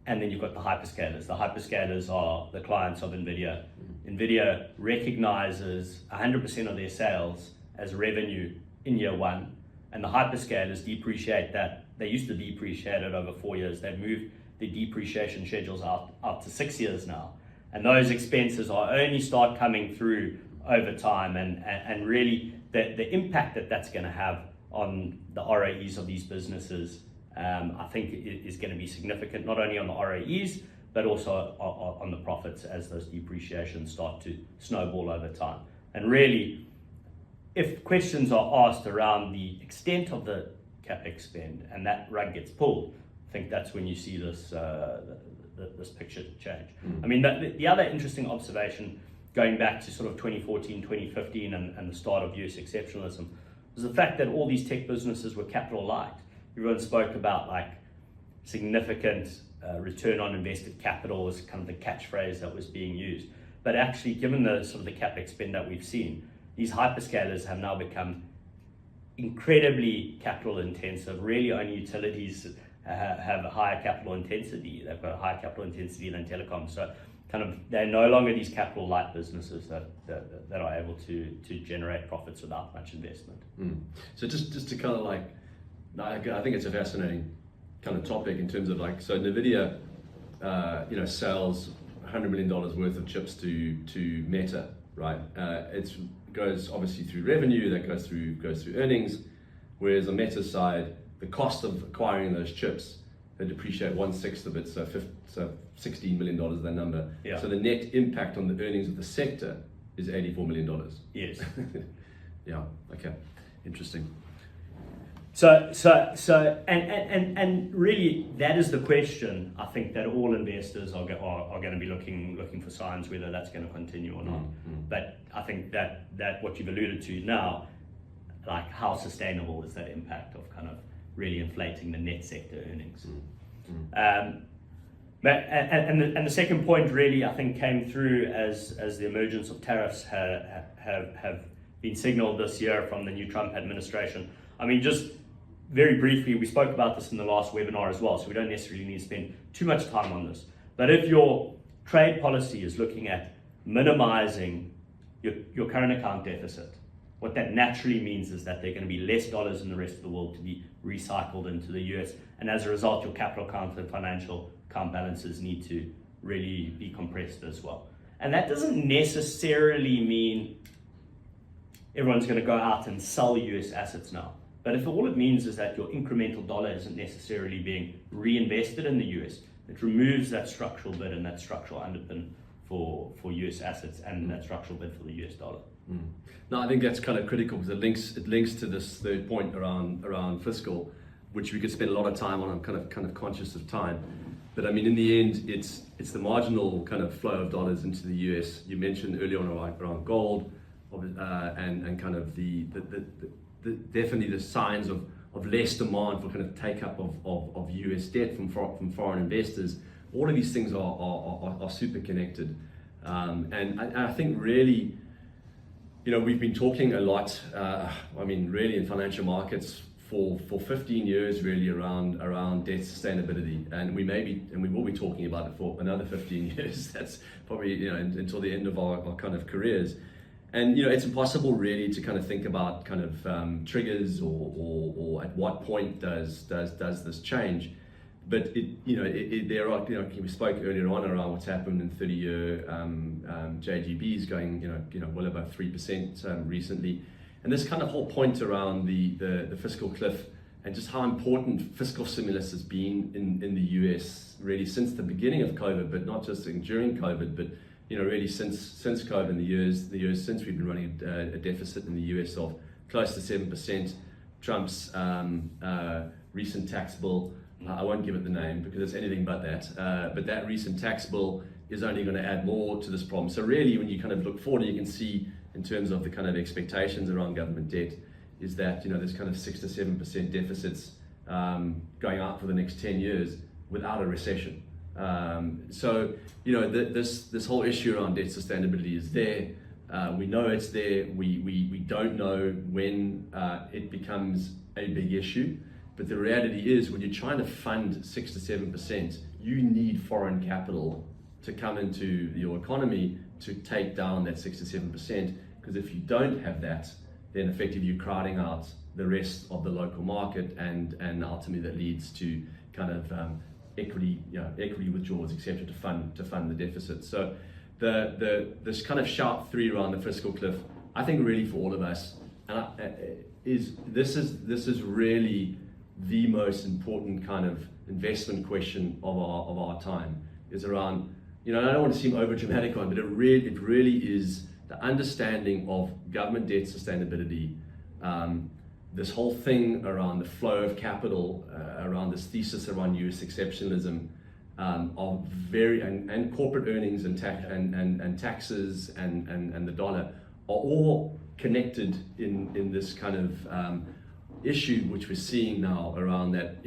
and then you've got the hyperscalers. The hyperscalers are the clients of NVIDIA. NVIDIA recognizes 100% of their sales as revenue in year one, and the hyperscalers depreciate that. They used to depreciate it over 4 years. They've moved the depreciation schedules out to 6 years now. And those expenses are only start coming through over time, and really the impact that's going to have on the ROEs of these businesses, I think is going to be significant, not only on the ROEs, but also on the profits as those depreciations start to snowball over time. And really, if questions are asked around the extent of the CapEx spend and that rug gets pulled, I think that's when you see this this picture change. I mean, the other interesting observation, going back to sort of 2014, 2015 and the start of US exceptionalism, was the fact that all these tech businesses were capital light. Everyone spoke about like significant return on invested capital was kind of the catchphrase that was being used. But actually, given the sort of the CapEx spend that we've seen, these hyperscalers have now become incredibly capital intensive. Really, only utilities have a higher capital intensity. They've got a higher capital intensity than telecom. So kind of they're no longer these capital light businesses that are able to generate profits without much investment. So just to kind of like, I think it's a fascinating kind of topic in terms of like, so NVIDIA sells $100 million worth of chips to Meta, right? It goes obviously through revenue, that goes through earnings, whereas on Meta's side, the cost of acquiring those chips, they depreciate 1/6 of it, so $16 million that number. Yeah. So the net impact on the earnings of the sector is $84 million. Yes. Yeah. Okay. Interesting. So really, that is the question. I think that all investors are going to be looking for signs whether that's going to continue or not. But I think that what you've alluded to now, like how sustainable is that impact of kind of really inflating the net sector earnings. And the second point really, I think, came through as the emergence of tariffs have been signaled this year from the new Trump administration. I mean, just very briefly, we spoke about this in the last webinar as well, so we don't necessarily need to spend too much time on this. But if your trade policy is looking at minimizing your current account deficit, what that naturally means is that there are going to be less dollars in the rest of the world to be recycled into the US, and as a result, your capital account and financial account balances need to really be compressed as well. And that doesn't necessarily mean everyone's going to go out and sell US assets now. But if all it means is that your incremental dollar isn't necessarily being reinvested in the US, it removes that structural bid and that structural underpin for US assets and that structural bid for the US dollar. No, I think that's kind of critical because it links to this third point around fiscal, which we could spend a lot of time on. I'm kind of conscious of time. But I mean, in the end, it's the marginal kind of flow of dollars into the US. You mentioned earlier on around gold, and kind of the definitely the signs of less demand for kind of take up of US debt from foreign investors. All of these things are super connected, and I think really, we've been talking a lot. I mean, really in financial markets for 15 years, really around debt sustainability, and we will be talking about it for another 15 years. That's probably until the end of our kind of careers. And it's impossible really to kind of think about kind of triggers or at what point does this change. But there are we spoke earlier on around what's happened in 30-year JGBs going well above 3% recently, and this kind of whole point around the fiscal cliff and just how important fiscal stimulus has been in the US really since the beginning of COVID, but not just during COVID, but really since COVID, and the years since we've been running a deficit in the US of close to 7%. Trump's recent tax bill, I won't give it the name because it's anything but that, but that recent tax bill is only going to add more to this problem. So really, when you kind of look forward, you can see in terms of the kind of expectations around government debt is that there's kind of 6 to 7% deficits going out for the next 10 years without a recession. So this whole issue around debt sustainability is there. We know it's there. We don't know when it becomes a big issue, but the reality is when you're trying to fund 6 to 7%, you need foreign capital to come into your economy to take down that 6 to 7%. Because if you don't have that, then effectively you're crowding out the rest of the local market, and ultimately that leads to kind of equity withdrawals, etc., to fund the deficit. So this kind of sharp three around the fiscal cliff, I think really for all of us, this is really the most important kind of investment question of our time. Is around, I don't want to seem over dramatic on, but it really is the understanding of government debt sustainability. This whole thing around the flow of capital, around this thesis around US exceptionalism, of and corporate earnings and taxes and the dollar are all connected in this kind of issue which we're seeing now around that.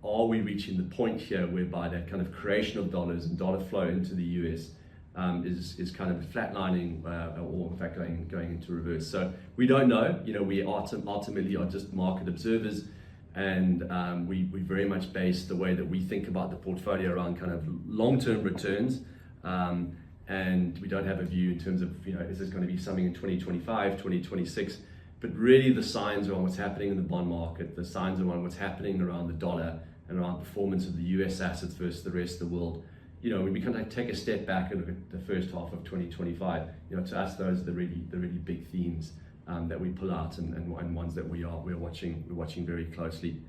Are we reaching the point here whereby that kind of creation of dollars and dollar flow into the US is kind of flatlining, or in fact going into reverse? So we don't know. We ultimately are just market observers, and we very much base the way that we think about the portfolio around kind of long-term returns, and we don't have a view in terms of is this going to be something in 2025, 2026? But really the signs around what's happening in the bond market, the signs around what's happening around the dollar and around performance of the US assets versus the rest of the world. When we kind of take a step back and look at the first half of 2025, to us those are the really big themes that we pull out, and ones that we're watching very closely.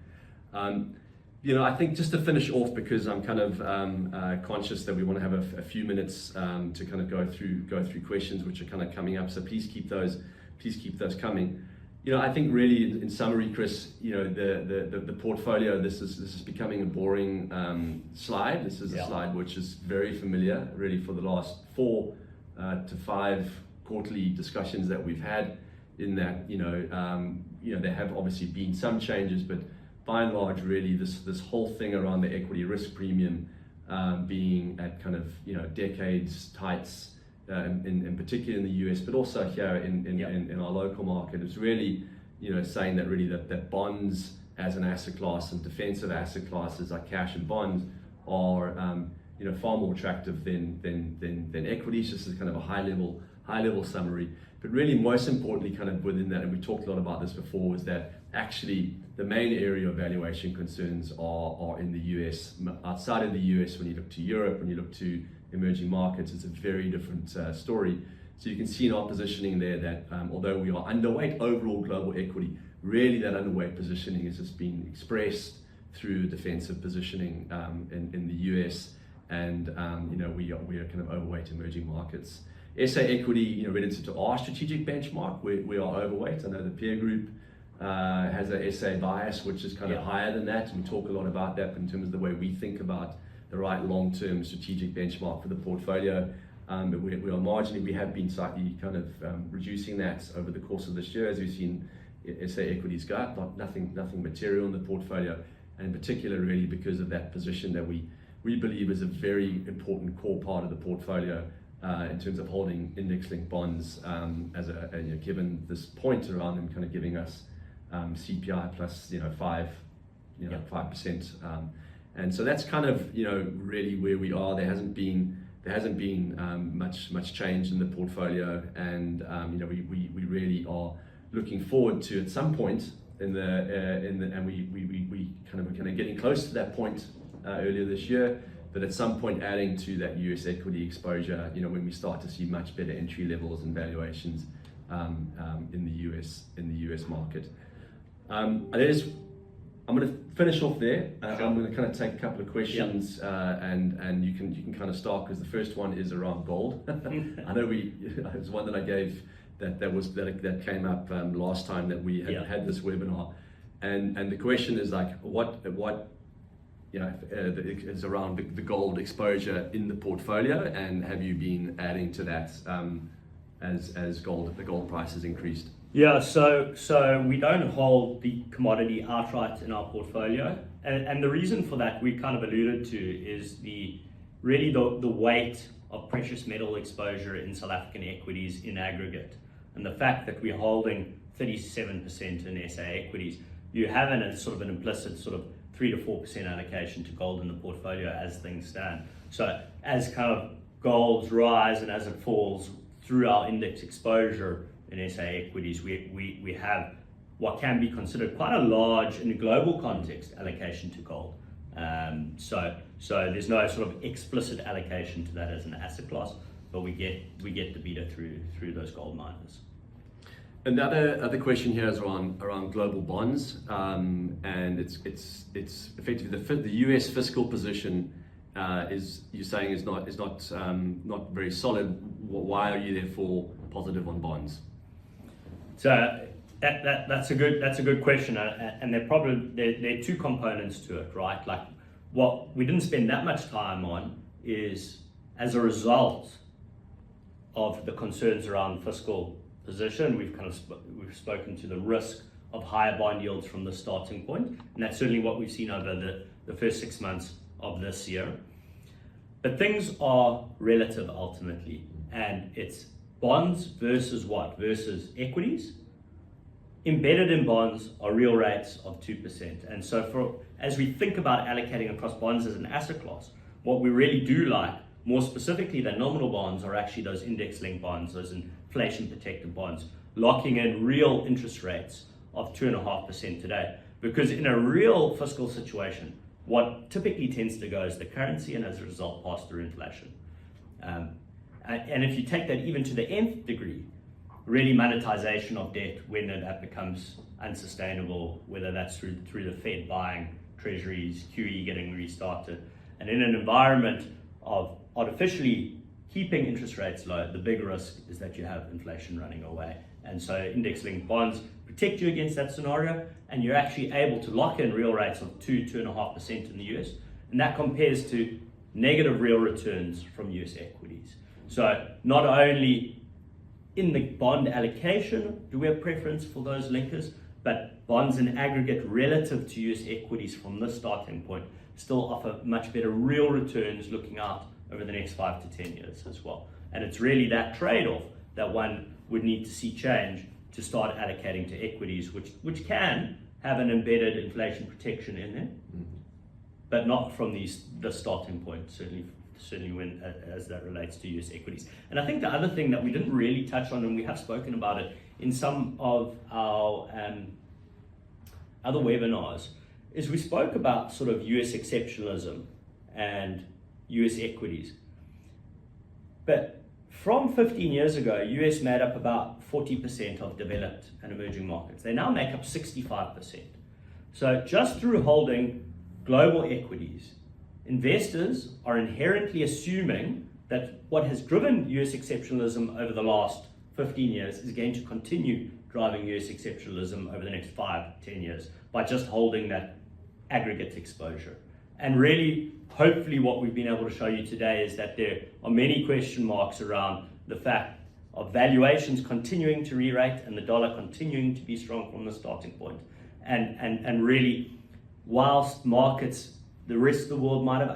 I think just to finish off, because I'm kind of conscious that we want to have a few minutes to kind of go through questions which are kind of coming up. So please keep those coming. I think really in summary, Chris, the portfolio, this is becoming a boring slide. This is a slide which is very familiar really for the last 4 to 5 quarterly discussions that we've had, in that there have obviously been some changes, but by and large really this whole thing around the equity risk premium being at kind of decades tights, in particular in the US, but also here in our local market, is really saying that really that bonds as an asset class and defensive asset classes like cash and bonds are far more attractive than equities. Just as kind of a high level summary. But really most importantly, kind of within that, and we talked a lot about this before, is that actually the main area of valuation concerns are in the US. Outside of the US, when you look to Europe, when you look to emerging markets, it's a very different story. So you can see in our positioning there that although we are underweight overall global equity, really that underweight positioning has just been expressed through defensive positioning in the US, and we are kind of overweight emerging markets. SA equity, relative to our strategic benchmark, we are overweight. I know the peer group has a SA bias which is kind of higher than that, and we talk a lot about that in terms of the way we think about the right long-term strategic benchmark for the portfolio. But we are marginally, we have been slightly kind of reducing that over the course of this year as we've seen SA equities go up, nothing material in the portfolio, and in particular really because of that position that we believe is a very important core part of the portfolio in terms of holding index-linked bonds given this point around them kind of giving us CPI plus 5%, and so that's kind of really where we are. There hasn't been much change in the portfolio, and we really are looking forward to at some point and we kind of getting close to that point earlier this year, but at some point adding to that US equity exposure, when we start to see much better entry levels and valuations in the US market. I'm going to finish off there. Sure. I'm going to kind of take a couple of questions, and you can kind of start, because the first one is around gold. I know it was one that I gave that came up last time that we had this webinar, and the question is like what is around the gold exposure in the portfolio, and have you been adding to that as the gold price has increased? Yeah, so we don't hold the commodity outright in our portfolio, and the reason for that we kind of alluded to is the weight of precious metal exposure in South African equities in aggregate, and the fact that we're holding 37% in SA equities. You have a sort of an implicit sort of 3 to 4% allocation to gold in the portfolio as things stand. So as kind of golds rise and as it falls through our index exposure in SA equities, we have what can be considered quite a large, in a global context, allocation to gold. So there's no sort of explicit allocation to that as an asset class, but we get the beta through those gold miners. And the other question here is around global bonds, and it's effectively the US fiscal position you're saying is not very solid. Why are you therefore positive on bonds? So that's a good question, and there are two components to it, right? Like what we didn't spend that much time on is, as a result of the concerns around fiscal position, we've spoken to the risk of higher bond yields from the starting point, and that's certainly what we've seen over the first 6 months of this year. But things are relative ultimately, and it's bonds versus what? Versus equities. Embedded in bonds are real rates of 2%. And so as we think about allocating across bonds as an asset class, what we really do like, more specifically than nominal bonds, are actually those index-linked bonds, those inflation-protected bonds, locking in real interest rates of 2.5% today. Because in a real fiscal situation, what typically tends to go is the currency, and as a result, pass through inflation. And if you take that even to the nth degree, really monetization of debt when that becomes unsustainable, whether that's through the Fed buying treasuries, QE getting restarted, and in an environment of artificially keeping interest rates low, the big risk is that you have inflation running away. And so index-linked bonds protect you against that scenario, and you're actually able to lock in real rates of 2.5% in the US, and that compares to negative real returns from US equities. So not only in the bond allocation do we have preference for those linkers, but bonds in aggregate relative to US equities from this starting point still offer much better real returns looking out over the next 5 to 10 years as well. And it's really that trade-off that one would need to see change to start allocating to equities, which can have an embedded inflation protection in there, but not from the starting point, certainly when as that relates to US equities. And I think the other thing that we didn't really touch on, and we have spoken about it in some of our other webinars, is we spoke about sort of US exceptionalism and US equities. But from 15 years ago, US made up about 40% of developed and emerging markets. They now make up 65%. So just through holding global equities, investors are inherently assuming that what has driven US exceptionalism over the last 15 years is going to continue driving US exceptionalism over the next 5 to 10 years by just holding that aggregate exposure. And really, hopefully what we've been able to show you today is that there are many question marks around the fact of valuations continuing to re-rate and the dollar continuing to be strong from the starting point. And really, whilst markets, the rest of the world might have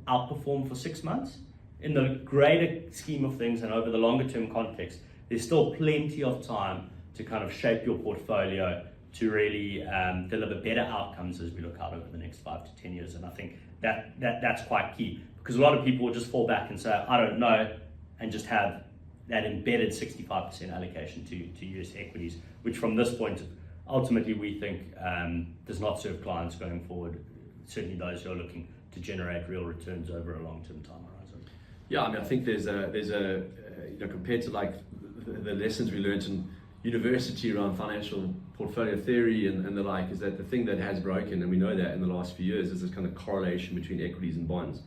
outperformed for 6 months, in the greater scheme of things and over the longer term context, there's still plenty of time to kind of shape your portfolio to really deliver better outcomes as we look out over the next 5 to 10 years. And I think that's quite key, because a lot of people will just fall back and say, I don't know, and just have that embedded 65% allocation to US equities, which from this point, ultimately we think does not serve clients going forward, certainly those who are looking to generate real returns over a long-term time horizon. Yeah, I mean, I think there's a compared to like the lessons we learned in university around financial portfolio theory and the like, is that the thing that has broken, and we know that in the last few years, is this kind of correlation between equities and bonds.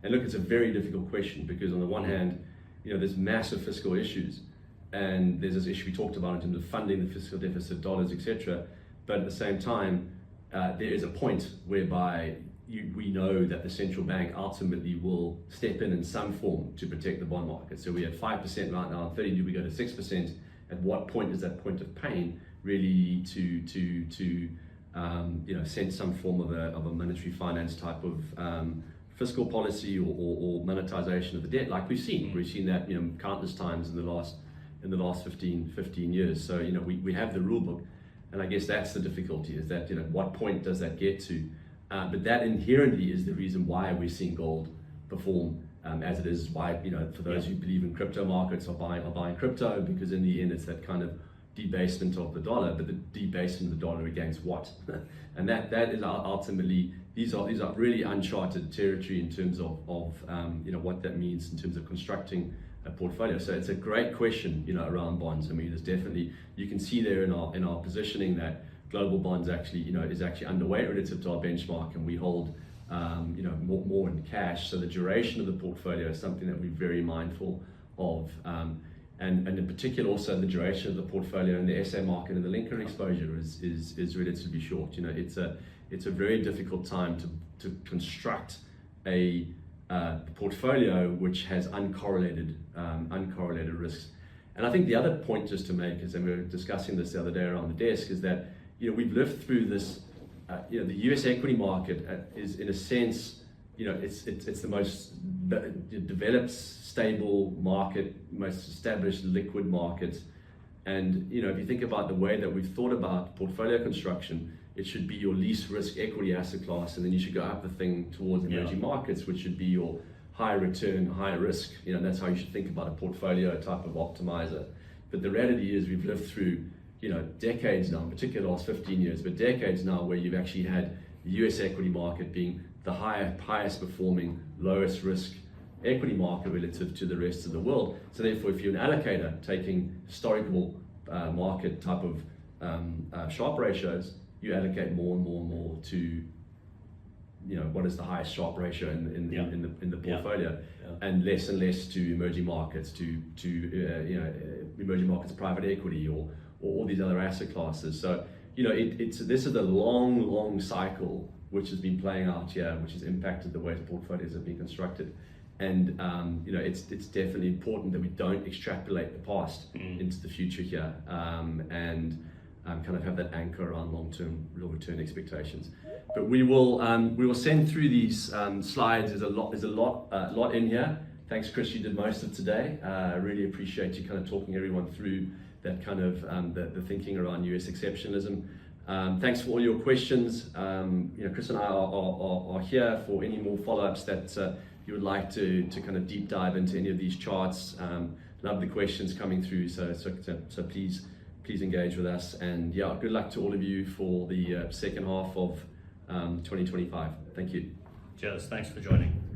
And look, it's a very difficult question, because on the one hand, there's massive fiscal issues, and there's this issue we talked about in terms of funding the fiscal deficit, dollars, etc. But at the same time, there is a point whereby we know that the central bank ultimately will step in some form to protect the bond market. So we're at 5% right now, 30, do we go to 6%? At what point is that point of pain really to send some form of a monetary finance type of fiscal policy or monetization of the debt, like we've seen. We've seen that countless times in the last 15 years. So we have the rule book, and I guess that's the difficulty, is that what point does that get to? But that inherently is the reason why we're seeing gold perform as it is. Why for those who believe in crypto markets are buying crypto, because in the end it's that kind of debasement of the dollar, but the debasement of the dollar against what? And that is ultimately, these are really uncharted territory in terms of what that means in terms of constructing a portfolio. So it's a great question around bonds. I mean, there's definitely, you can see there in our positioning that global bonds actually is actually underweight relative to our benchmark, and we hold more in cash. So the duration of the portfolio is something that we're very mindful of. And in particular also the duration of the portfolio in the SA market and the linker exposure is relatively short. It's a very difficult time to construct a portfolio which has uncorrelated risks. And I think the other point just to make is, and we were discussing this the other day around the desk, is that we've lived through this. The US equity market is, in a sense, it's the most developed, stable market, most established liquid market. And if you think about the way that we've thought about portfolio construction, it should be your least risk equity asset class, and then you should go up the thing towards emerging markets, which should be your high return, high risk. That's how you should think about a portfolio type of optimizer. But the reality is we've lived through decades now, in particular the last 15 years, but decades now, where you've actually had the US equity market being the highest performing, lowest risk equity market relative to the rest of the world. So therefore, if you're an allocator taking historical market type of Sharpe ratios, you allocate more and more to what is the highest Sharpe ratio in the portfolio, and less to emerging markets, to emerging markets private equity or all these other asset classes. So this is a long cycle which has been playing out here, which has impacted the way the portfolios have been constructed. And it's definitely important that we don't extrapolate the past into the future here, and kind of have that anchor around long-term real return expectations. But we will send through these slides. There's a lot in here. Thanks, Chris. You did most of today. I really appreciate you kind of talking everyone through that kind of the thinking around US exceptionalism. Thanks for all your questions. Chris and I are here for any more follow-ups that you would like to kind of deep dive into any of these charts. Love the questions coming through, so please engage with us. And good luck to all of you for the second half of 2025. Thank you. Cheers. Thanks for joining.